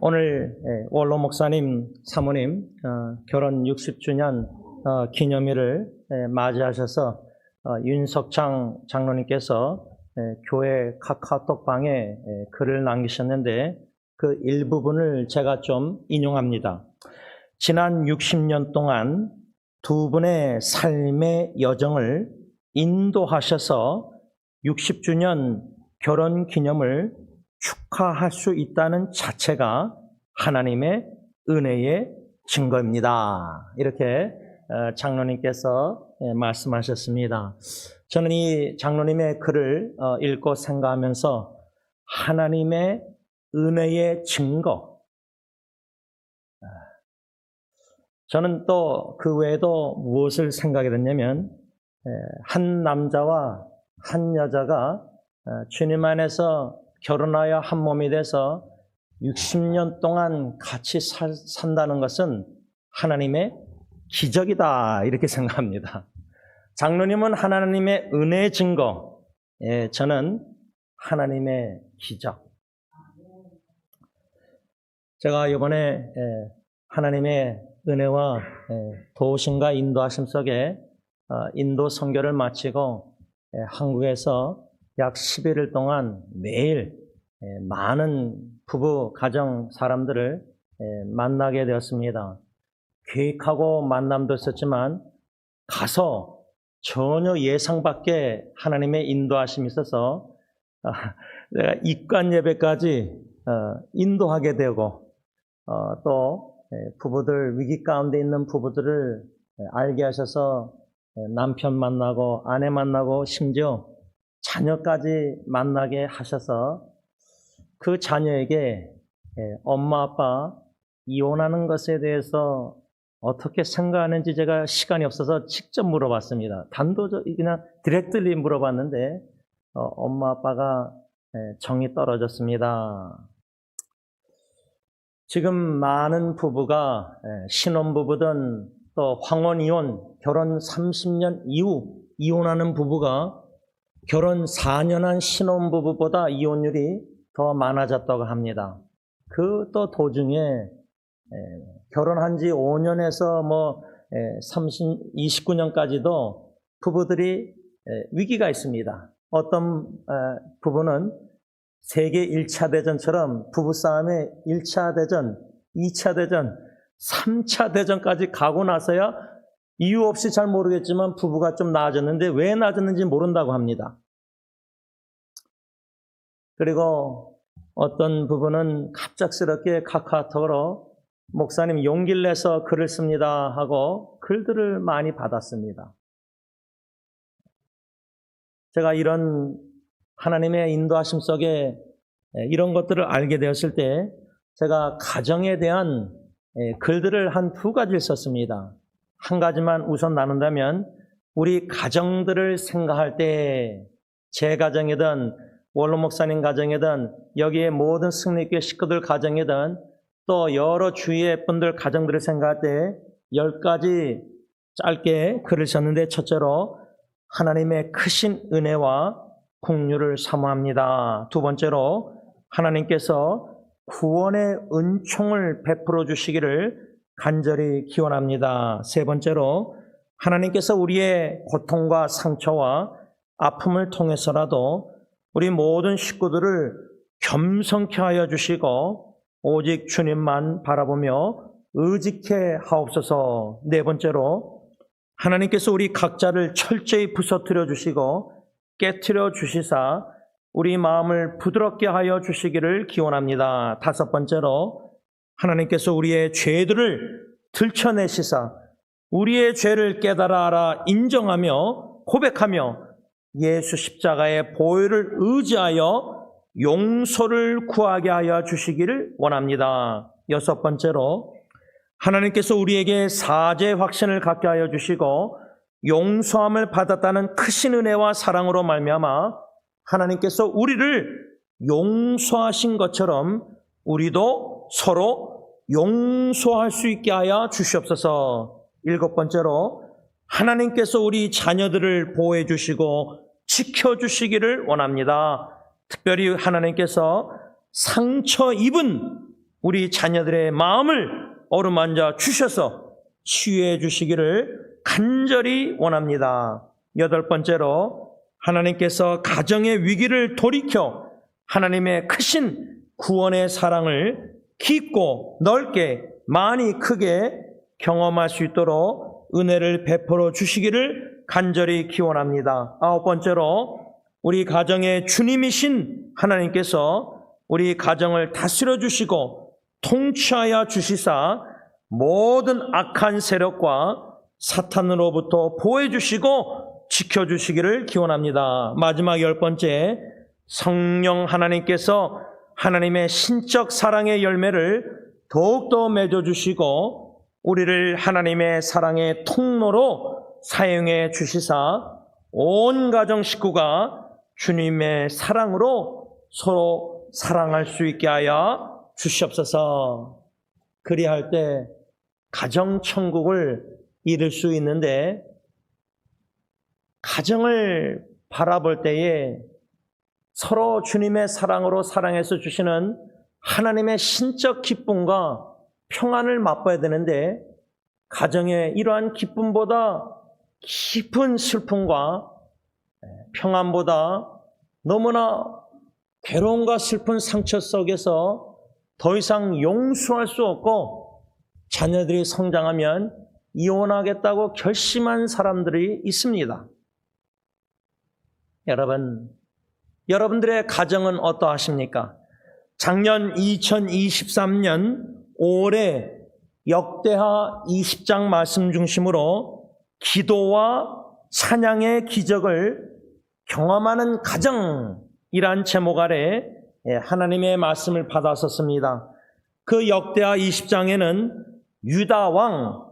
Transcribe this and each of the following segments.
오늘 원로 목사님, 사모님 결혼 60주년 기념일을 맞이하셔서 윤석창 장로님께서 교회 카카오톡방에 글을 남기셨는데 그 일부분을 제가 좀 인용합니다. 지난 60년 동안 두 분의 삶의 여정을 인도하셔서 60주년 결혼 기념을 축하할 수 있다는 자체가 하나님의 은혜의 증거입니다. 이렇게 장로님께서 말씀하셨습니다. 저는 이 장로님의 글을 읽고 생각하면서 하나님의 은혜의 증거, 저는 또 그 외에도 무엇을 생각이 됐냐면 한 남자와 한 여자가 주님 안에서 결혼하여 한 몸이 돼서 60년 동안 같이 산다는 것은 하나님의 기적이다 이렇게 생각합니다. 장로님은 하나님의 은혜의 증거, 저는 하나님의 기적. 제가 이번에 하나님의 은혜와 도우심과 인도하심 속에 인도 선교를 마치고 한국에서 약 11일 동안 매일 많은 부부, 가정 사람들을 만나게 되었습니다. 계획하고 만남도 있었지만 가서 전혀 예상 밖의 하나님의 인도하심이 있어서 내가 입관 예배까지 인도하게 되고 또 부부들, 위기 가운데 있는 부부들을 알게 하셔서 남편 만나고 아내 만나고 심지어 자녀까지 만나게 하셔서 그 자녀에게 엄마 아빠 이혼하는 것에 대해서 어떻게 생각하는지 제가 시간이 없어서 직접 물어봤습니다. 단도적으로 그냥 디렉트리 물어봤는데 엄마 아빠가 정이 떨어졌습니다. 지금 많은 부부가 신혼부부든 또 황혼이혼, 결혼 30년 이후 이혼하는 부부가 결혼 4년 한 신혼부부보다 이혼율이 더 많아졌다고 합니다. 그 또 도중에 결혼한 지 5년에서 29년까지도 부부들이 위기가 있습니다. 어떤 부부는 세계 1차 대전처럼 부부싸움에 1차 대전, 2차 대전, 3차 대전까지 가고 나서야 이유 없이 잘 모르겠지만 부부가 좀 나아졌는데 왜 나아졌는지 모른다고 합니다. 그리고 어떤 부부는 갑작스럽게 카카오톡으로 목사님 용기를 내서 글을 씁니다 하고 글들을 많이 받았습니다. 제가 이런 하나님의 인도하심 속에 이런 것들을 알게 되었을 때 제가 가정에 대한 글들을 한 두 가지를 썼습니다. 한 가지만 우선 나눈다면 우리 가정들을 생각할 때 제 가정이든 원로 목사님 가정이든 여기에 모든 승리교회 식구들 가정이든 또 여러 주위의 분들 가정들을 생각할 때 10가지 짧게 글을 썼는데 첫째로 하나님의 크신 은혜와 긍휼을 사모합니다. 두 번째로 하나님께서 구원의 은총을 베풀어 주시기를 간절히 기원합니다. 세 번째로 하나님께서 우리의 고통과 상처와 아픔을 통해서라도 우리 모든 식구들을 겸손케 하여 주시고 오직 주님만 바라보며 의지케 하옵소서. 네 번째로 하나님께서 우리 각자를 철저히 부서뜨려 주시고 깨트려 주시사 우리 마음을 부드럽게 하여 주시기를 기원합니다. 다섯 번째로 하나님께서 우리의 죄들을 들춰내시사 우리의 죄를 깨달아 알아 인정하며 고백하며 예수 십자가의 보혈을 의지하여 용서를 구하게 하여 주시기를 원합니다. 여섯 번째로 하나님께서 우리에게 사죄의 확신을 갖게 하여 주시고 용서함을 받았다는 크신 은혜와 사랑으로 말미암아 하나님께서 우리를 용서하신 것처럼 우리도 서로 용서할 수 있게 하여 주시옵소서. 일곱 번째로 하나님께서 우리 자녀들을 보호해 주시고 지켜주시기를 원합니다. 특별히 하나님께서 상처 입은 우리 자녀들의 마음을 어루만져 주셔서 치유해 주시기를 간절히 원합니다. 8번째로 하나님께서 가정의 위기를 돌이켜 하나님의 크신 구원의 사랑을 깊고 넓게 많이 크게 경험할 수 있도록 은혜를 베풀어 주시기를 간절히 기원합니다. 9번째로 우리 가정의 주님이신 하나님께서 우리 가정을 다스려 주시고 통치하여 주시사 모든 악한 세력과 사탄으로부터 보호해 주시고 지켜주시기를 기원합니다. 마지막 10번째, 성령 하나님께서 하나님의 신적 사랑의 열매를 더욱더 맺어주시고 우리를 하나님의 사랑의 통로로 사용해 주시사 온 가정 식구가 주님의 사랑으로 서로 사랑할 수 있게 하여 주시옵소서. 그리할 때 가정천국을 이룰 수 있는데, 가정을 바라볼 때에 서로 주님의 사랑으로 사랑해서 주시는 하나님의 신적 기쁨과 평안을 맛봐야 되는데, 가정의 이러한 기쁨보다 깊은 슬픔과 평안보다 너무나 괴로움과 슬픈 상처 속에서 더 이상 용서할 수 없고 자녀들이 성장하면 이혼하겠다고 결심한 사람들이 있습니다. 여러분, 여러분들의 가정은 어떠하십니까? 작년 2023년 5월에 역대하 20장 말씀 중심으로 기도와 찬양의 기적을 경험하는 가정이란 제목 아래 하나님의 말씀을 받았었습니다. 그 역대하 20장에는 유다 왕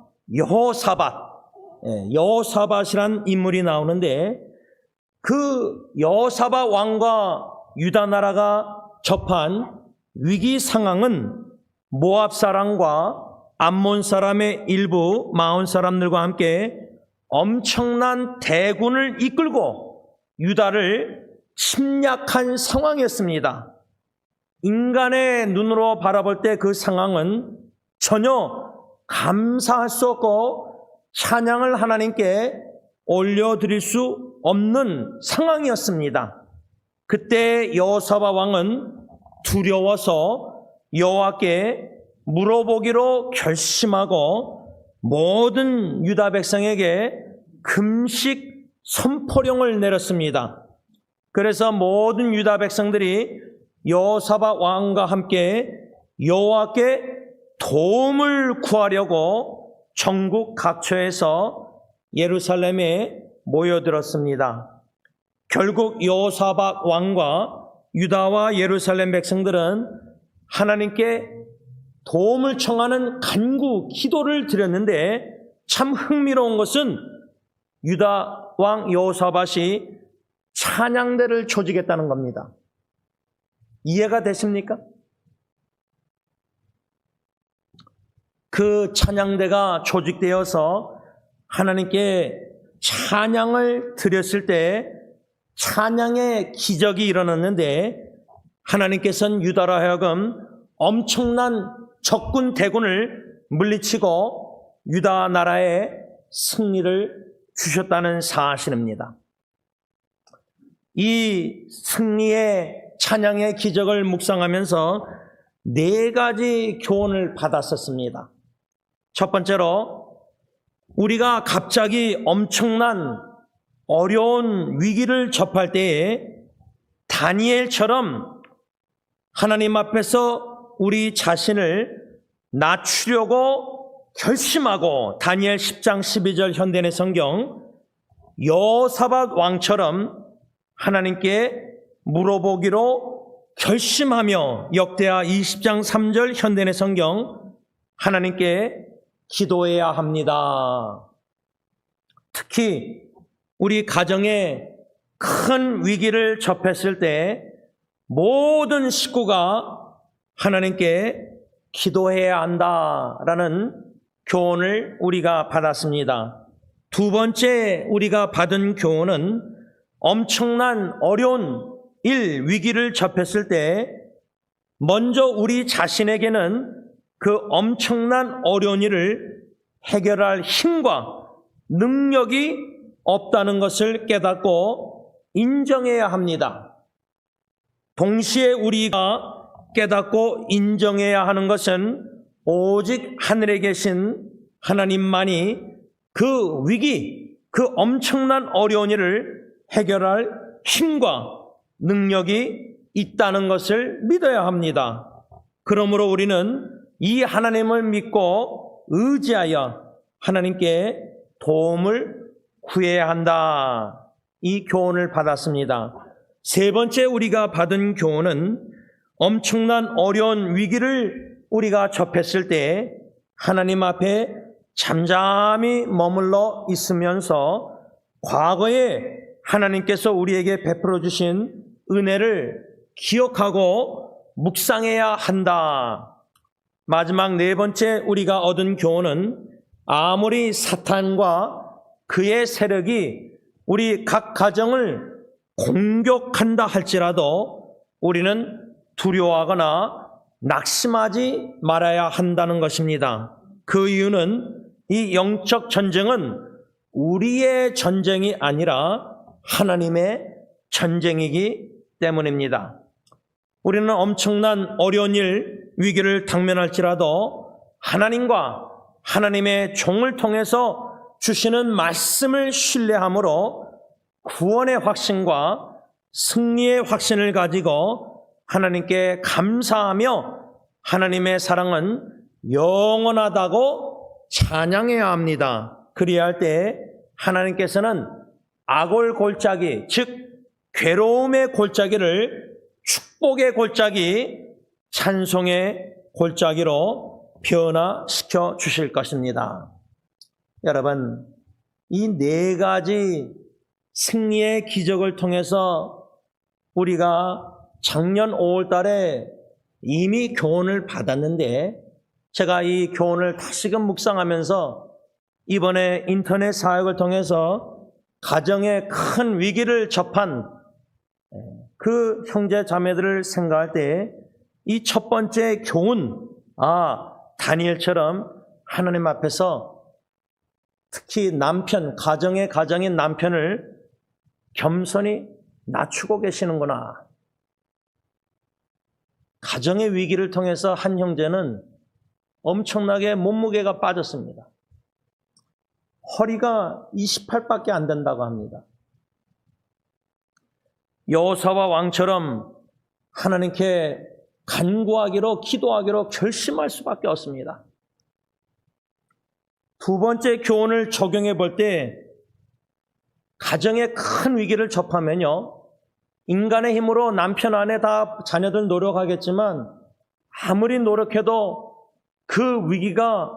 여호사밧이란 인물이 나오는데, 그 여호사밧 왕과 유다 나라가 접한 위기 상황은 모압 사람과 암몬 사람의 일부 마온 사람들과 함께 엄청난 대군을 이끌고 유다를 침략한 상황이었습니다. 인간의 눈으로 바라볼 때 그 상황은 전혀 감사할 수 없고 찬양을 하나님께 올려드릴 수 없는 상황이었습니다. 그때 여호사밧 왕은 두려워서 여호와께 물어보기로 결심하고 모든 유다 백성에게 금식 선포령을 내렸습니다. 그래서 모든 유다 백성들이 여호사밧 왕과 함께 여호와께 도움을 구하려고 전국 각처에서 예루살렘에 모여들었습니다. 결국 여호사밧 왕과 유다와 예루살렘 백성들은 하나님께 도움을 청하는 간구 기도를 드렸는데, 참 흥미로운 것은 유다 왕 여호사밧이 찬양대를 조직했다는 겁니다. 이해가 되십니까? 그 찬양대가 조직되어서 하나님께 찬양을 드렸을 때 찬양의 기적이 일어났는데, 하나님께서는 유다로 하여금 엄청난 적군 대군을 물리치고 유다 나라에 승리를 주셨다는 사실입니다. 이 승리의 찬양의 기적을 묵상하면서 4가지 교훈을 받았었습니다. 첫 번째로, 우리가 갑자기 엄청난 어려운 위기를 접할 때에 다니엘처럼 하나님 앞에서 우리 자신을 낮추려고 결심하고, 다니엘 10장 12절 현대의 성경, 여호사밧 왕처럼 하나님께 물어보기로 결심하며, 역대하 20장 3절 현대의 성경, 하나님께 기도해야 합니다. 특히 우리 가정에 큰 위기를 접했을 때 모든 식구가 하나님께 기도해야 한다라는 교훈을 우리가 받았습니다. 두 번째 우리가 받은 교훈은, 엄청난 어려운 위기를 접했을 때 먼저 우리 자신에게는 그 엄청난 어려운 일을 해결할 힘과 능력이 없다는 것을 깨닫고 인정해야 합니다. 동시에 우리가 깨닫고 인정해야 하는 것은 오직 하늘에 계신 하나님만이 그 위기, 그 엄청난 어려운 일을 해결할 힘과 능력이 있다는 것을 믿어야 합니다. 그러므로 우리는 이 하나님을 믿고 의지하여 하나님께 도움을 구해야 한다. 이 교훈을 받았습니다. 세 번째 우리가 받은 교훈은 엄청난 어려운 위기를 우리가 접했을 때 하나님 앞에 잠잠히 머물러 있으면서 과거에 하나님께서 우리에게 베풀어 주신 은혜를 기억하고 묵상해야 한다. 마지막 네 번째 우리가 얻은 교훈은 아무리 사탄과 그의 세력이 우리 각 가정을 공격한다 할지라도 우리는 두려워하거나 낙심하지 말아야 한다는 것입니다. 그 이유는 이 영적 전쟁은 우리의 전쟁이 아니라 하나님의 전쟁이기 때문입니다. 우리는 엄청난 어려운 일, 위기를 당면할지라도 하나님과 하나님의 종을 통해서 주시는 말씀을 신뢰함으로 구원의 확신과 승리의 확신을 가지고 하나님께 감사하며 하나님의 사랑은 영원하다고 찬양해야 합니다. 그리야 할 때 하나님께서는 악올 골짜기, 즉 괴로움의 골짜기를 축복의 골짜기, 찬송의 골짜기로 변화시켜 주실 것입니다. 여러분, 이 네 가지 승리의 기적을 통해서 우리가 작년 5월 달에 이미 교훈을 받았는데 제가 이 교훈을 다시금 묵상하면서 이번에 인터넷 사역을 통해서 가정에 큰 위기를 접한 그 형제 자매들을 생각할 때 이 첫 번째 교훈, 다니엘처럼 하나님 앞에서 특히 남편, 가정인 남편을 겸손히 낮추고 계시는구나. 가정의 위기를 통해서 한 형제는 엄청나게 몸무게가 빠졌습니다. 허리가 28밖에 안 된다고 합니다. 여호사와 왕처럼 하나님께 간구하기로, 기도하기로 결심할 수밖에 없습니다. 두 번째 교훈을 적용해 볼 때 가정의 큰 위기를 접하면요, 인간의 힘으로 남편, 아내 다 자녀들 노력하겠지만 아무리 노력해도 그 위기가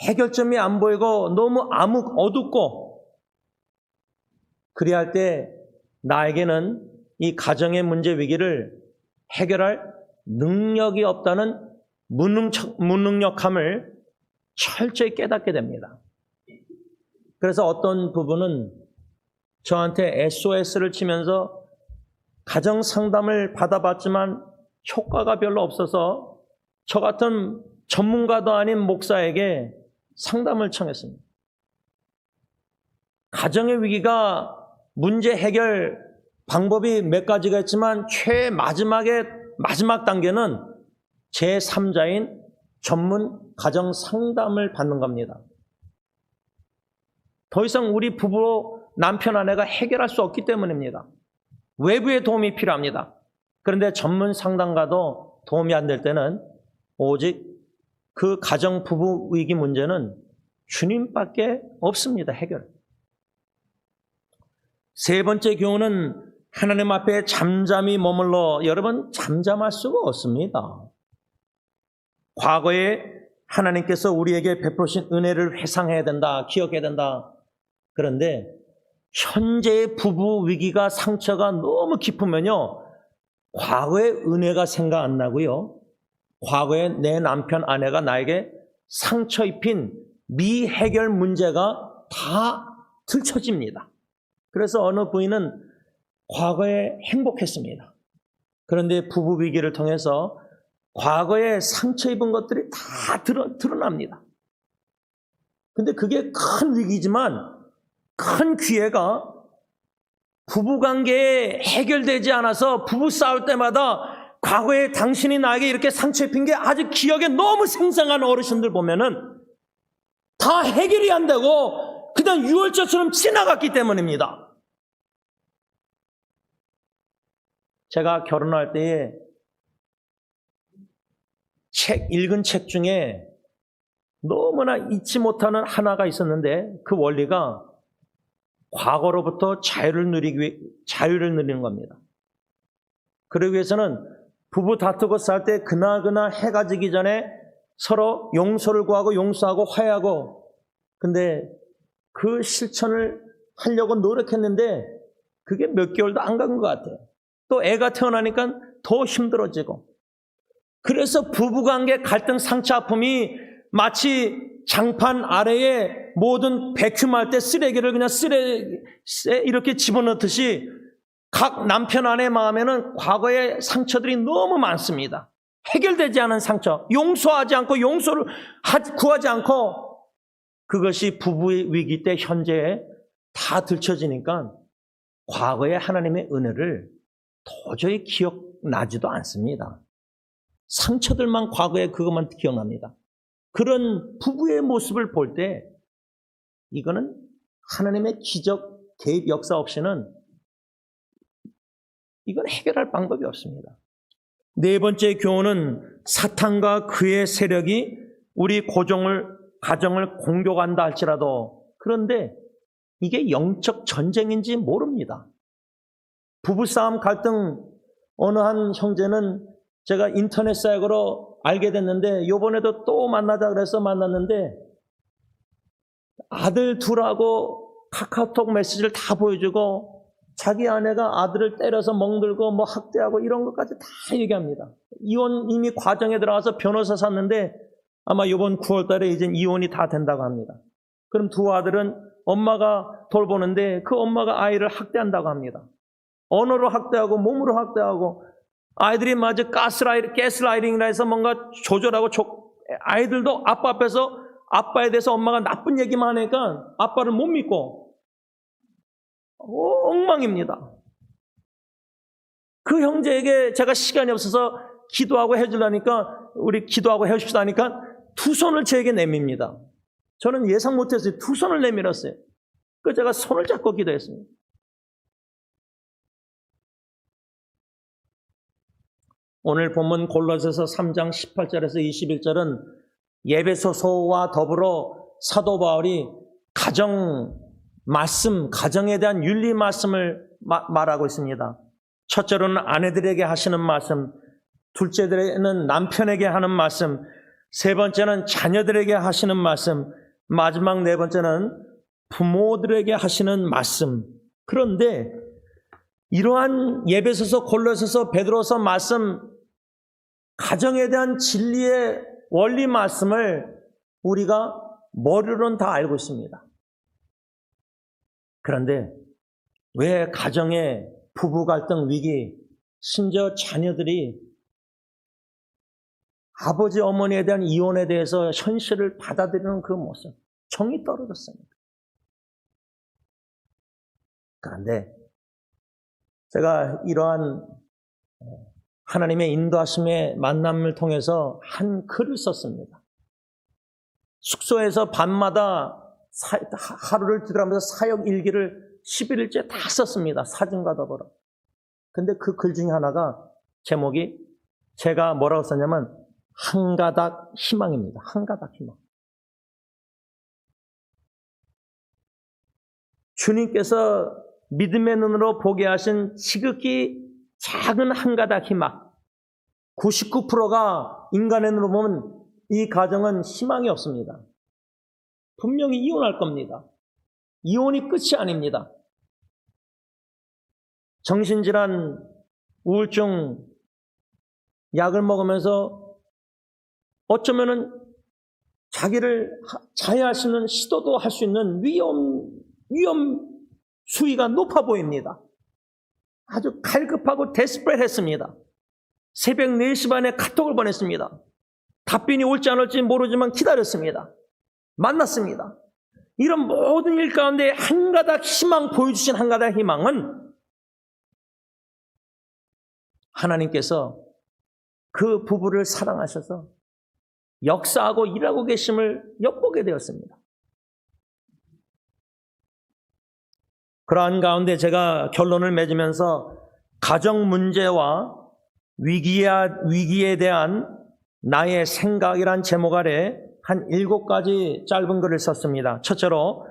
해결점이 안 보이고 너무 어둡고 그래야 할 때 나에게는 이 가정의 문제 위기를 해결할 능력이 없다는 무능력함을 철저히 깨닫게 됩니다. 그래서 어떤 부부는 저한테 SOS를 치면서 가정 상담을 받아봤지만 효과가 별로 없어서 저 같은 전문가도 아닌 목사에게 상담을 청했습니다. 가정의 위기가 문제 해결 방법이 몇 가지가 있지만 마지막 단계는 제3자인 전문 가정 상담을 받는 겁니다. 더 이상 우리 부부, 남편, 아내가 해결할 수 없기 때문입니다. 외부의 도움이 필요합니다. 그런데 전문 상담가도 도움이 안 될 때는 오직 그 가정 부부 위기 문제는 주님밖에 없습니다. 해결. 세 번째 교훈은 하나님 앞에 잠잠히 머물러, 여러분 잠잠할 수가 없습니다. 과거에 하나님께서 우리에게 베푸신 은혜를 회상해야 된다, 기억해야 된다. 그런데 현재의 부부 위기가, 상처가 너무 깊으면요, 과거의 은혜가 생각 안 나고요, 과거에 내 남편, 아내가 나에게 상처 입힌 미해결 문제가 다 들춰집니다. 그래서 어느 부인은 과거에 행복했습니다. 그런데 부부 위기를 통해서 과거에 상처 입은 것들이 다 드러납니다. 근데 그게 큰 위기지만 큰 기회가 부부관계에 해결되지 않아서 부부 싸울 때마다 과거에 당신이 나에게 이렇게 상처 입힌 게 아직 기억에 너무 생생한 어르신들 보면은 다 해결이 안 되고 그냥 유월절처럼 지나갔기 때문입니다. 제가 결혼할 때에 읽은 책 중에 너무나 잊지 못하는 하나가 있었는데 그 원리가 과거로부터 자유를 누리는 겁니다. 그러기 위해서는 부부 다투고 살 때 그나그나 해가 지기 전에 서로 용서를 구하고 용서하고 화해하고, 근데 그 실천을 하려고 노력했는데 그게 몇 개월도 안 간 것 같아요. 또 애가 태어나니까 더 힘들어지고, 그래서 부부관계 갈등 상처 아픔이 마치 장판 아래에 모든 베큐um할 때 쓰레기를 그냥 쓰레기에 이렇게 집어넣듯이 각 남편 아내 마음에는 과거의 상처들이 너무 많습니다. 해결되지 않은 상처, 용서하지 않고 용서를 구하지 않고, 그것이 부부의 위기 때 현재에 다 들춰지니까 과거의 하나님의 은혜를 도저히 기억나지도 않습니다. 상처들만, 과거에 그것만 기억납니다. 그런 부부의 모습을 볼 때 이거는 하나님의 기적 개입 역사 없이는 이건 해결할 방법이 없습니다. 네 번째 교훈은 사탄과 그의 세력이 우리 가정을 공격한다 할지라도, 그런데 이게 영적 전쟁인지 모릅니다. 부부싸움 갈등, 어느 한 형제는 제가 인터넷 사역으로 알게 됐는데, 이번에도 또 만나자 그래서 만났는데 아들 둘하고 카카오톡 메시지를 다 보여주고 자기 아내가 아들을 때려서 멍들고 뭐 학대하고 이런 것까지 다 얘기합니다. 이혼 이미 과정에 들어가서 변호사 샀는데 아마 이번 9월 달에 이제 이혼이 다 된다고 합니다. 그럼 두 아들은 엄마가 돌보는데 그 엄마가 아이를 학대한다고 합니다. 언어로 학대하고 몸으로 학대하고, 아이들이 마저 가스라이팅이라 해서 뭔가 조절하고, 아이들도 아빠 앞에서 아빠에 대해서 엄마가 나쁜 얘기만 하니까 아빠를 못 믿고 엉망입니다. 그 형제에게 제가 시간이 없어서 기도하고 해주려니까, 우리 기도하고 해줍시다 하니까 두 손을 제게 내밉니다. 저는 예상 못했어요. 두 손을 내밀었어요. 그래서 제가 손을 잡고 기도했습니다. 오늘 본문 골로새서 3장 18절에서 21절은 예배소서와 더불어 사도 바울이 가정에 대한 윤리 말씀을 말하고 있습니다. 첫째로는 아내들에게 하시는 말씀, 둘째는 남편에게 하는 말씀, 세 번째는 자녀들에게 하시는 말씀, 마지막 네 번째는 부모들에게 하시는 말씀. 그런데 이러한 예배소서, 골로새서, 베드로서 말씀, 가정에 대한 진리의 원리 말씀을 우리가 머리로는 다 알고 있습니다. 그런데 왜 가정의 부부 갈등 위기, 심지어 자녀들이 아버지 어머니에 대한 이혼에 대해서 현실을 받아들이는 그 모습, 정이 떨어졌습니다. 그런데 제가 이러한 하나님의 인도하심의 만남을 통해서 한 글을 썼습니다. 숙소에서 밤마다 하루를 뒤돌아가면서 사역 일기를 11일째 다 썼습니다. 사진과 더불어. 근데 그 글 중에 하나가 제목이, 제가 뭐라고 썼냐면 한 가닥 희망입니다. 한 가닥 희망. 주님께서 믿음의 눈으로 보게 하신 지극히 작은 한 가닥 희망. 99%가 인간의 눈으로 보면 이 가정은 희망이 없습니다. 분명히 이혼할 겁니다. 이혼이 끝이 아닙니다. 정신질환, 우울증 약을 먹으면서 어쩌면은 자기를 자해할 수 있는, 시도도 할 수 있는 위험 수위가 높아 보입니다. 아주 갈급하고 데스프레트했습니다. 새벽 4시 반에 카톡을 보냈습니다. 답변이 올지 안 올지 모르지만 기다렸습니다. 만났습니다. 이런 모든 일 가운데 한 가닥 희망 보여주신 한 가닥 희망은 하나님께서 그 부부를 사랑하셔서 역사하고 일하고 계심을 엿보게 되었습니다. 그러한 가운데 제가 결론을 맺으면서 가정 문제와 위기에 대한 나의 생각이란 제목 아래 한 7가지 짧은 글을 썼습니다. 첫째로,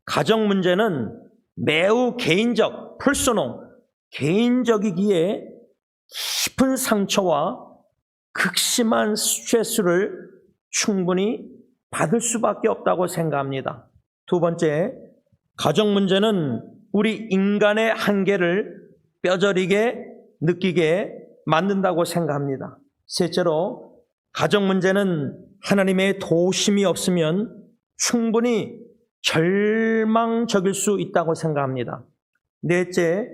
가정 문제는 매우 개인적, 퍼스널, 개인적이기에 깊은 상처와 극심한 스트레스를 충분히 받을 수밖에 없다고 생각합니다. 두 번째, 가정 문제는 우리 인간의 한계를 뼈저리게 느끼게 만든다고 생각합니다. 셋째로, 가정 문제는 하나님의 도우심이 없으면 충분히 절망적일 수 있다고 생각합니다. 넷째,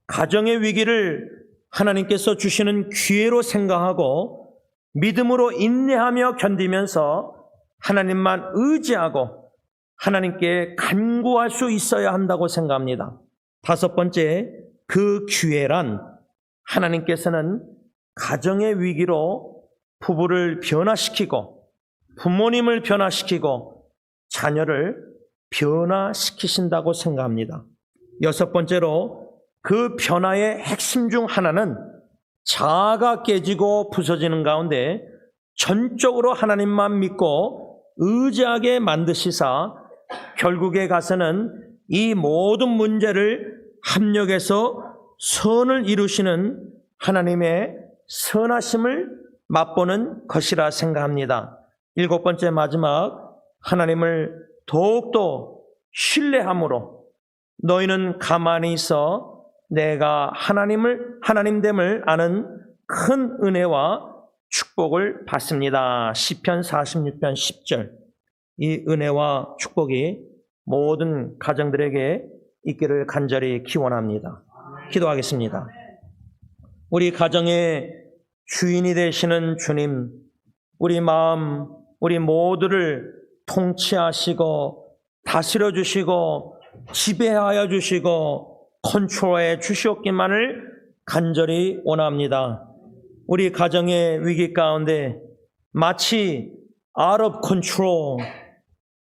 가정의 위기를 하나님께서 주시는 기회로 생각하고 믿음으로 인내하며 견디면서 하나님만 의지하고 하나님께 간구할 수 있어야 한다고 생각합니다. 다섯 번째, 그 기회란 하나님께서는 가정의 위기로 부부를 변화시키고 부모님을 변화시키고 자녀를 변화시키신다고 생각합니다. 여섯 번째로, 그 변화의 핵심 중 하나는 자아가 깨지고 부서지는 가운데 전적으로 하나님만 믿고 의지하게 만드시사 결국에 가서는 이 모든 문제를 합력해서 선을 이루시는 하나님의 선하심을 맛보는 것이라 생각합니다. 일곱 번째, 마지막, 하나님을 더욱더 신뢰함으로 너희는 가만히 있어 내가 하나님됨을 아는 큰 은혜와 축복을 받습니다. 시편 46편 10절. 이 은혜와 축복이 모든 가정들에게 있기를 간절히 기원합니다. 기도하겠습니다. 우리 가정의 주인이 되시는 주님, 우리 마음, 우리 모두를 통치하시고 다스려 주시고 지배하여 주시고 컨트롤해 주시옵기만을 간절히 원합니다. 우리 가정의 위기 가운데 마치 out of control,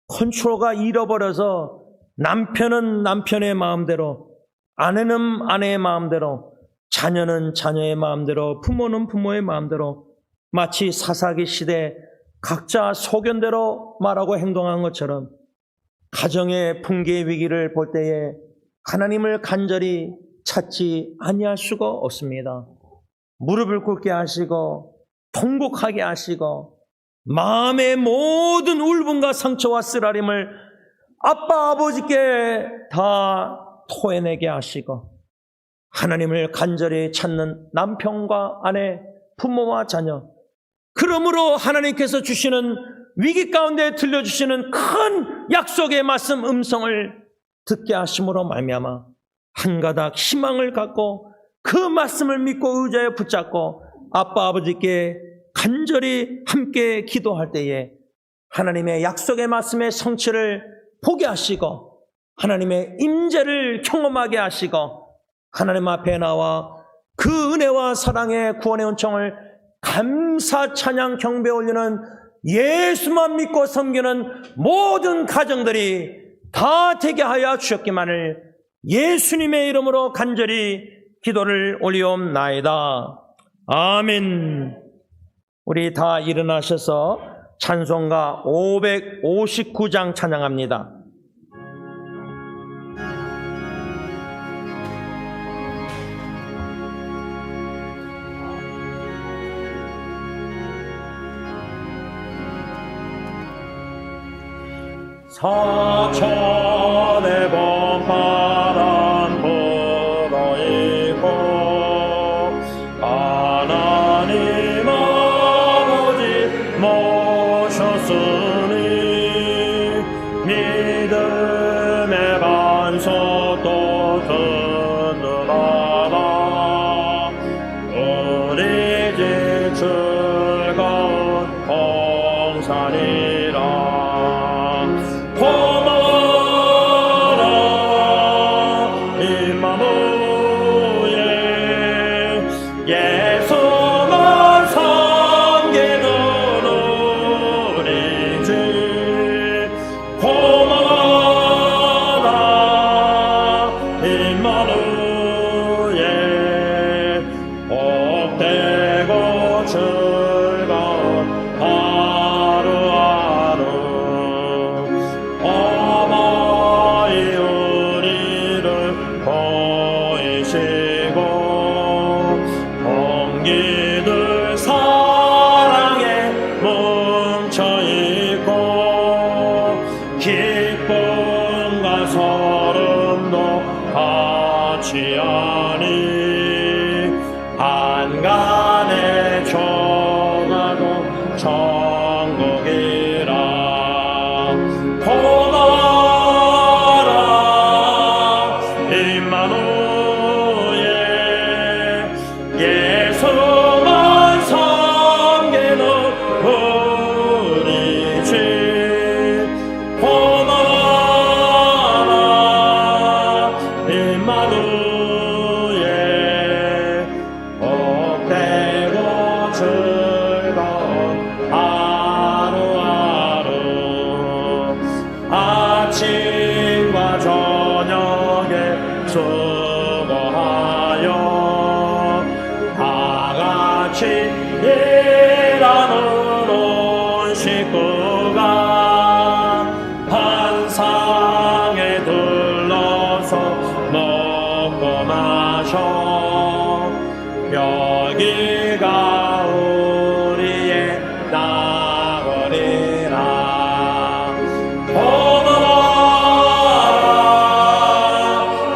컨트롤가 잃어버려서 남편은 남편의 마음대로, 아내는 아내의 마음대로, 자녀는 자녀의 마음대로, 부모는 부모의 마음대로, 마치 사사기 시대 각자 소견대로 말하고 행동한 것처럼 가정의 붕괴의 위기를 볼 때에 하나님을 간절히 찾지 아니할 수가 없습니다. 무릎을 꿇게 하시고 통곡하게 하시고 마음의 모든 울분과 상처와 쓰라림을 아빠 아버지께 다 토해내게 하시고 하나님을 간절히 찾는 남편과 아내, 부모와 자녀, 그러므로 하나님께서 주시는 위기 가운데 들려주시는 큰 약속의 말씀 음성을 듣게 하심으로 말미암아 한 가닥 희망을 갖고 그 말씀을 믿고 의자에 붙잡고 아빠 아버지께 간절히 함께 기도할 때에 하나님의 약속의 말씀의 성취를 보게 하시고 하나님의 임재를 경험하게 하시고 하나님 앞에 나와 그 은혜와 사랑의 구원의 은총을 감사 찬양 경배 올리는 예수만 믿고 섬기는 모든 가정들이 다 되게 하여 주셨기만을 예수님의 이름으로 간절히 기도를 올리옵나이다. 아멘. 우리 다 일어나셔서 찬송가 559장 찬양합니다. 사천의 봄바람 불어있고 하나님 아버지 모셨으니 믿음의 반석도 든든하다. 우리 집 수고하여 다 같이 일하는 온 식구가 한상에 둘러서 먹고 마셔 여기가 우리의 나거리라. 오너라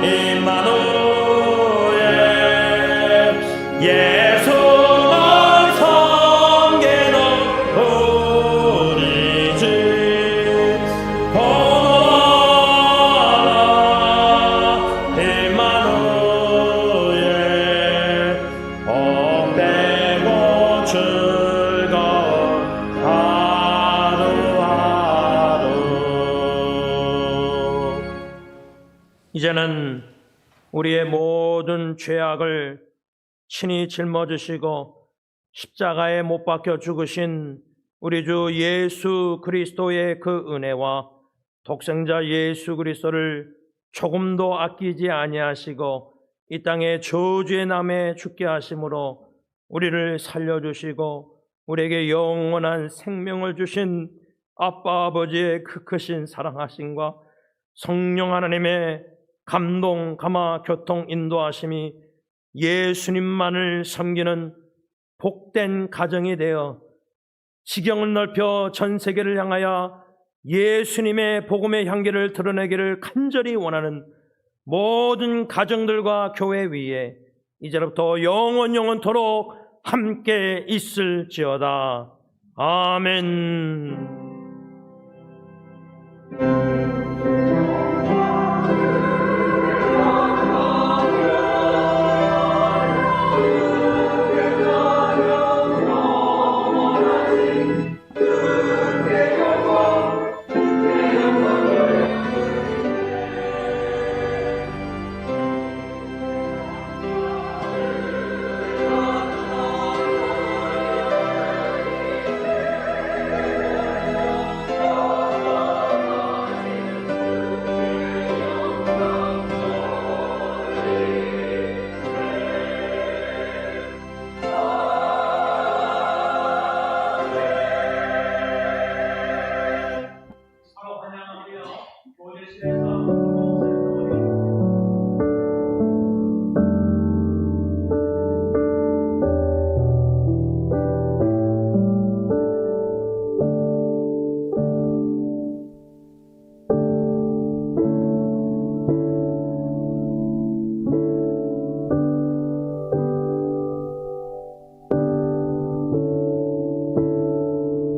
임마누엘 예수만 섬기는 우리 집. 오너라 임마누엘 복되고 즐거운 하루하루. 이제는 우리의 모든 죄악을 친히 짊어지시고 십자가에 못 박혀 죽으신 우리 주 예수 그리스도의 그 은혜와 독생자 예수 그리스도를 조금도 아끼지 아니하시고 이 땅에 저주의 남에 죽게 하심으로 우리를 살려주시고 우리에게 영원한 생명을 주신 아빠 아버지의 그 크신 사랑하심과 성령 하나님의 감동, 감화, 교통, 인도하심이 예수님만을 섬기는 복된 가정이 되어 지경을 넓혀 전 세계를 향하여 예수님의 복음의 향기를 드러내기를 간절히 원하는 모든 가정들과 교회 위에 이제부터 영원토록 함께 있을지어다. 아멘.